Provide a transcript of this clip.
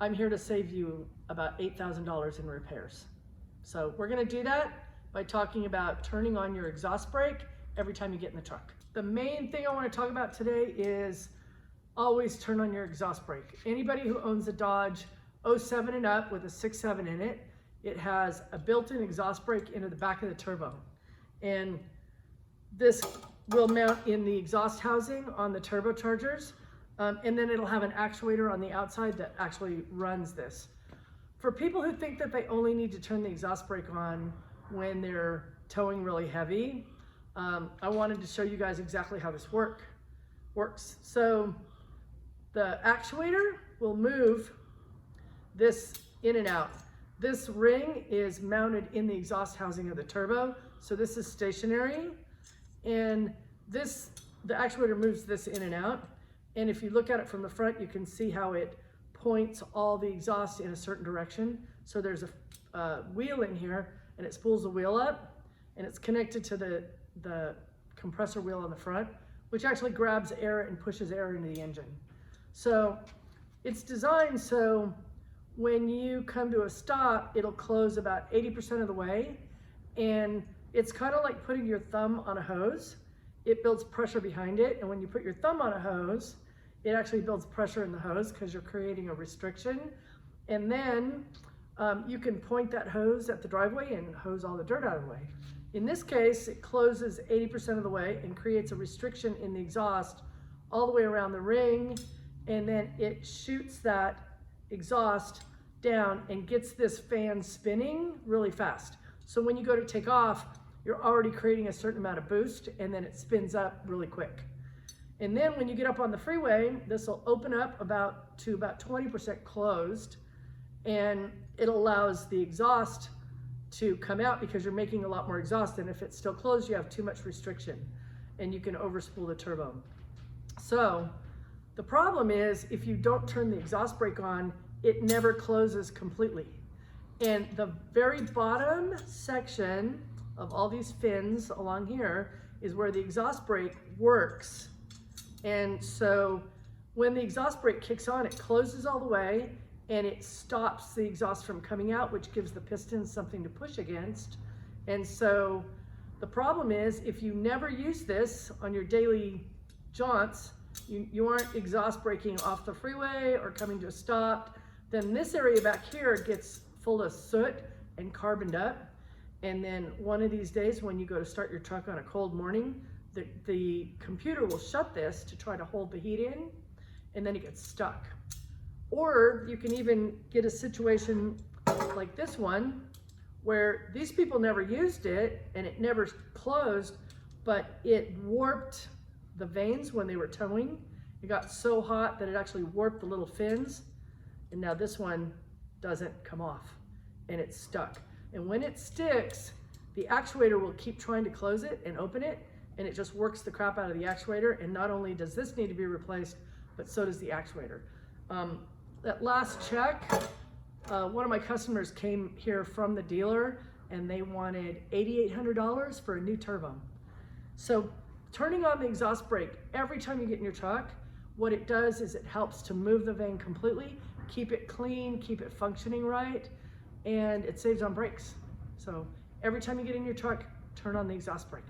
I'm here to save you about $8,000 in repairs. So we're gonna do that by talking about turning on your exhaust brake every time you get in the truck. The main thing I wanna talk about today is always turn on your exhaust brake. Anybody who owns a Dodge 07 and up with a 6.7 in it, it has a built-in exhaust brake into the back of the turbo. And this will mount in the exhaust housing on the turbochargers. And then it'll have an actuator on the outside that actually runs this. For people who think that they only need to turn the exhaust brake on when they're towing really heavy, I wanted to show you guys exactly how this works. So the actuator will move this in and out. This ring is mounted in the exhaust housing of the turbo. So this is stationary, and the actuator moves this in and out. And if you look at it from the front, you can see how it points all the exhaust in a certain direction. So there's a wheel in here, and it spools the wheel up, and it's connected to the compressor wheel on the front, which actually grabs air and pushes air into the engine. So it's designed so when you come to a stop, it'll close about 80% of the way. And it's kind of like putting your thumb on a hose. It builds pressure behind it. And when you put your thumb on a hose, it actually builds pressure in the hose because you're creating a restriction. And then you can point that hose at the driveway and hose all the dirt out of the way. In this case, it closes 80% of the way and creates a restriction in the exhaust all the way around the ring. And then it shoots that exhaust down and gets this fan spinning really fast. So when you go to take off, you're already creating a certain amount of boost, and then it spins up really quick. And then when you get up on the freeway, this will open up to about 20% closed, and it allows the exhaust to come out because you're making a lot more exhaust. And if it's still closed, you have too much restriction and you can overspool the turbo. So the problem is if you don't turn the exhaust brake on, it never closes completely. And the very bottom section of all these fins along here is where the exhaust brake works. And so when the exhaust brake kicks on, it closes all the way and it stops the exhaust from coming out, which gives the pistons something to push against. And so the problem is if you never use this on your daily jaunts, you aren't exhaust braking off the freeway or coming to a stop, then this area back here gets full of soot and carboned up. And then one of these days when you go to start your truck on a cold morning, the computer will shut this to try to hold the heat in, and then it gets stuck. Or you can even get a situation like this one where these people never used it and it never closed, but it warped the vanes when they were towing. It got so hot that it actually warped the little fins. And now this one doesn't come off and it's stuck. And when it sticks, the actuator will keep trying to close it and open it, and it just works the crap out of the actuator. And not only does this need to be replaced, but so does the actuator. That last check, one of my customers came here from the dealer and they wanted $8,800 for a new turbo. So turning on the exhaust brake every time you get in your truck, what it does is it helps to move the vane completely, keep it clean, keep it functioning right, and it saves on brakes. So every time you get in your truck, turn on the exhaust brake.